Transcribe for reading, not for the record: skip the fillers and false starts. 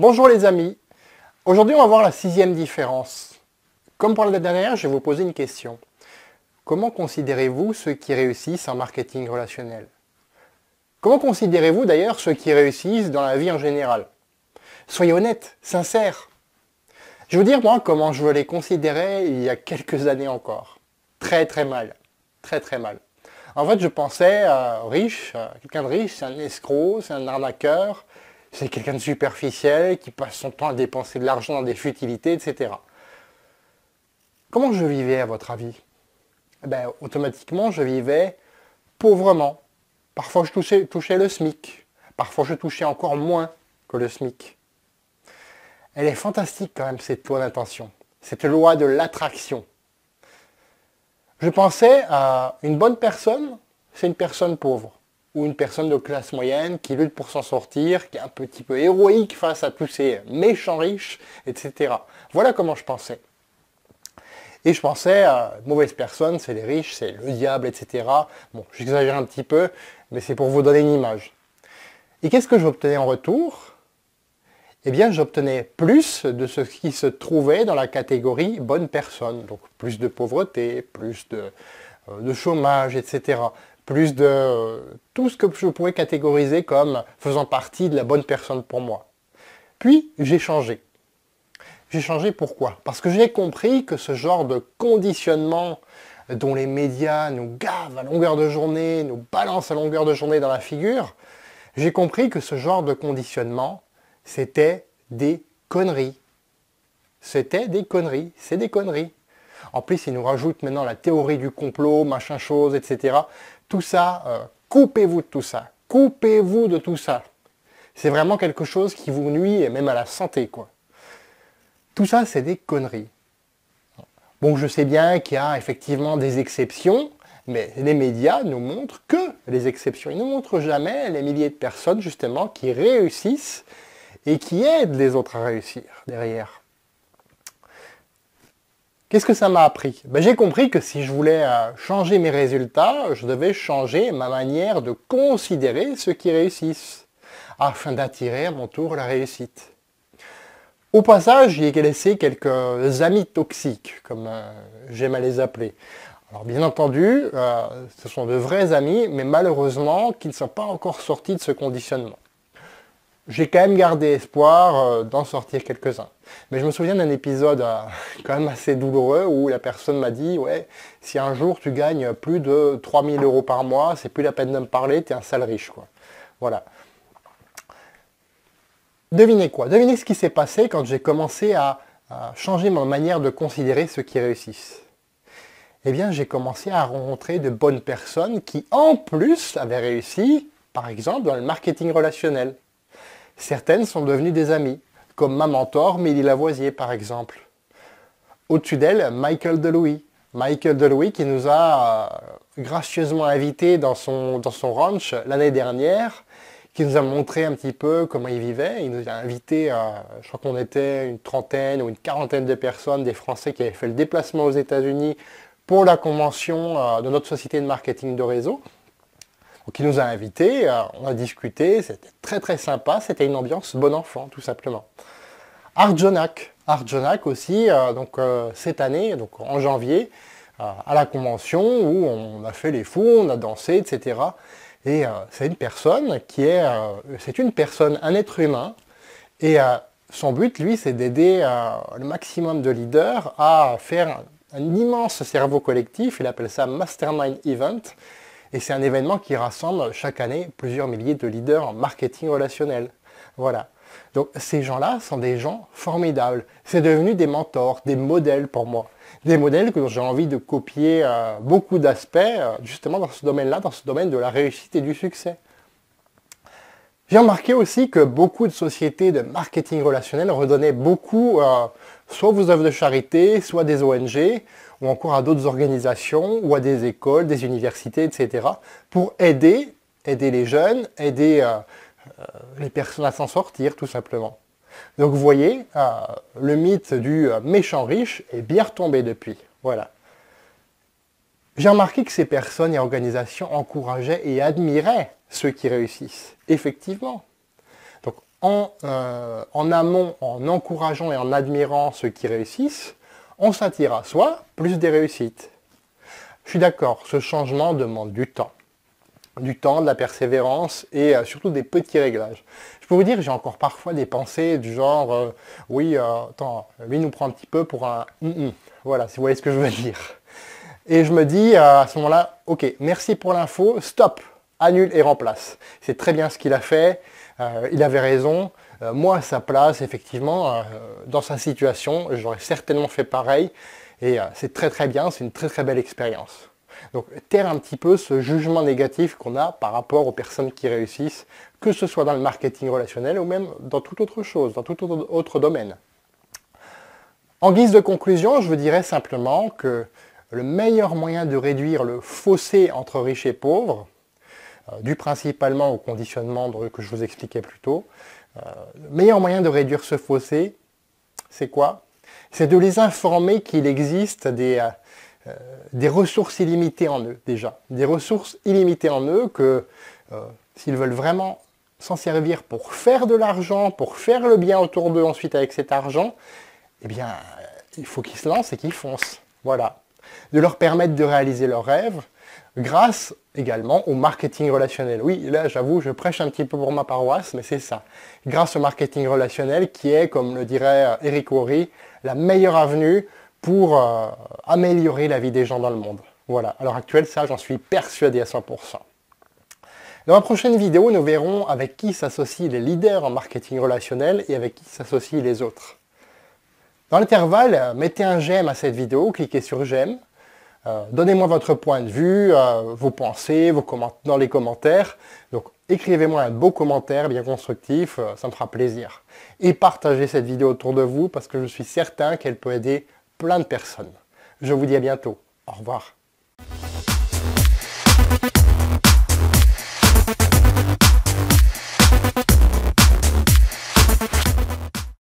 Bonjour les amis, aujourd'hui on va voir la sixième différence. Comme pour la dernière, je vais vous poser une question. Comment considérez-vous ceux qui réussissent en marketing relationnel? Comment considérez-vous d'ailleurs ceux qui réussissent dans la vie en général? Soyez honnêtes, sincères. Je vais vous dire moi comment je les considérais il y a quelques années encore. Très très mal. Très très mal. En fait je pensais riche, quelqu'un de riche, c'est un escroc, c'est un arnaqueur, c'est quelqu'un de superficiel qui passe son temps à dépenser de l'argent dans des futilités, etc. Comment je vivais à votre avis? Automatiquement je vivais pauvrement. Parfois je touchais le SMIC, parfois je touchais encore moins que le SMIC. Elle est fantastique quand même cette loi d'intention, cette loi de l'attraction. Je pensais à une bonne personne, c'est une personne pauvre, ou une personne de classe moyenne qui lutte pour s'en sortir, qui est un petit peu héroïque face à tous ces méchants riches, etc. Voilà comment je pensais. Et je pensais à une mauvaise personne, c'est les riches, c'est le diable, etc. Bon, j'exagère un petit peu, mais c'est pour vous donner une image. Et qu'est-ce que j'obtenais en retour? Eh bien, j'obtenais plus de ce qui se trouvait dans la catégorie bonne personne. Donc, plus de pauvreté, plus de chômage, etc. Plus de tout ce que je pourrais catégoriser comme faisant partie de la bonne personne pour moi. Puis, j'ai changé. J'ai changé pourquoi? Parce que j'ai compris que ce genre de conditionnement dont les médias nous gavent à longueur de journée, nous balancent à longueur de journée dans la figure, j'ai compris que ce genre de conditionnement, c'était des conneries. C'était des conneries, c'est des conneries. En plus, ils nous rajoutent maintenant la théorie du complot, machin chose, etc. Tout ça, coupez-vous de tout ça. Coupez-vous de tout ça. C'est vraiment quelque chose qui vous nuit, et même à la santé, quoi. Tout ça, c'est des conneries. Bon, je sais bien qu'il y a effectivement des exceptions, mais les médias nous montrent que les exceptions. Ils ne nous montrent jamais les milliers de personnes, justement, qui réussissent et qui aident les autres à réussir derrière. Qu'est-ce que ça m'a appris? J'ai compris que si je voulais changer mes résultats, je devais changer ma manière de considérer ceux qui réussissent, afin d'attirer à mon tour la réussite. Au passage, j'y ai laissé quelques amis toxiques, comme j'aime à les appeler. Alors bien entendu, ce sont de vrais amis, mais malheureusement, qui ne sont pas encore sortis de ce conditionnement. J'ai quand même gardé espoir d'en sortir quelques-uns. Mais je me souviens d'un épisode quand même assez douloureux où la personne m'a dit « Ouais, si un jour tu gagnes plus de 3000 € par mois, c'est plus la peine de me parler, t'es un sale riche. » quoi. Voilà. Devinez quoi? Devinez ce qui s'est passé quand j'ai commencé à changer ma manière de considérer ceux qui réussissent. Eh bien, j'ai commencé à rencontrer de bonnes personnes qui, en plus, avaient réussi, par exemple, dans le marketing relationnel. Certaines sont devenues des amies, comme ma mentor Mélie Lavoisier par exemple. Au-dessus d'elle, Michael Delouis. Michael Delouis qui nous a gracieusement invités dans son ranch l'année dernière, qui nous a montré un petit peu comment il vivait. Il nous a invités, je crois qu'on était une trentaine ou une quarantaine de personnes, des Français qui avaient fait le déplacement aux États-Unis pour la convention de notre société de marketing de réseau. Donc il nous a invités, on a discuté, c'était très très sympa, c'était une ambiance bon enfant tout simplement. Arjonak aussi, cette année, donc en janvier, à la convention où on a fait les fous, on a dansé, etc. Et c'est une personne un être humain, et son but, lui, c'est d'aider le maximum de leaders à faire un immense cerveau collectif, il appelle ça Mastermind Event. Et c'est un événement qui rassemble chaque année plusieurs milliers de leaders en marketing relationnel. Voilà. Donc ces gens-là sont des gens formidables. C'est devenu des mentors, des modèles pour moi. Des modèles que j'ai envie de copier beaucoup d'aspects, justement dans ce domaine-là, dans ce domaine de la réussite et du succès. J'ai remarqué aussi que beaucoup de sociétés de marketing relationnel redonnaient beaucoup, soit aux œuvres de charité, soit des ONG, ou encore à d'autres organisations, ou à des écoles, des universités, etc., pour aider les jeunes, aider les personnes à s'en sortir, tout simplement. Donc vous voyez, le mythe du méchant riche est bien retombé depuis. Voilà. J'ai remarqué que ces personnes et organisations encourageaient et admiraient ceux qui réussissent. Effectivement. Donc, en amont, en encourageant et en admirant ceux qui réussissent, on s'attire à soi plus des réussites. Je suis d'accord, ce changement demande du temps, de la persévérance et surtout des petits réglages. Je peux vous dire, j'ai encore parfois des pensées du genre oui, attends, lui nous prend un petit peu pour un voilà, si vous voyez ce que je veux dire. Et je me dis à ce moment-là, ok, merci pour l'info, stop, annule et remplace. C'est très bien ce qu'il a fait, il avait raison. Moi, à sa place, effectivement, dans sa situation, j'aurais certainement fait pareil. Et c'est très très bien, c'est une très très belle expérience. Donc taire un petit peu ce jugement négatif qu'on a par rapport aux personnes qui réussissent, que ce soit dans le marketing relationnel ou même dans toute autre chose, dans tout autre domaine. En guise de conclusion, je vous dirais simplement que le meilleur moyen de réduire le fossé entre riches et pauvres, dû principalement au conditionnement que je vous expliquais plus tôt, le meilleur moyen de réduire ce fossé, c'est quoi? C'est de les informer qu'il existe des ressources illimitées en eux, déjà. Des ressources illimitées en eux que, s'ils veulent vraiment s'en servir pour faire de l'argent, pour faire le bien autour d'eux ensuite avec cet argent, eh bien, il faut qu'ils se lancent et qu'ils foncent. Voilà. De leur permettre de réaliser leurs rêves, grâce également au marketing relationnel. Oui, là, j'avoue, je prêche un petit peu pour ma paroisse, mais c'est ça. Grâce au marketing relationnel qui est, comme le dirait Eric Worre, la meilleure avenue pour améliorer la vie des gens dans le monde. Voilà, à l'heure actuelle, ça, j'en suis persuadé à 100%. Dans la prochaine vidéo, nous verrons avec qui s'associent les leaders en marketing relationnel et avec qui s'associent les autres. Dans l'intervalle, mettez un j'aime à cette vidéo, cliquez sur j'aime, donnez-moi votre point de vue, vos pensées, dans les commentaires. Donc écrivez-moi un beau commentaire bien constructif, ça me fera plaisir. Et partagez cette vidéo autour de vous parce que je suis certain qu'elle peut aider plein de personnes. Je vous dis à bientôt. Au revoir.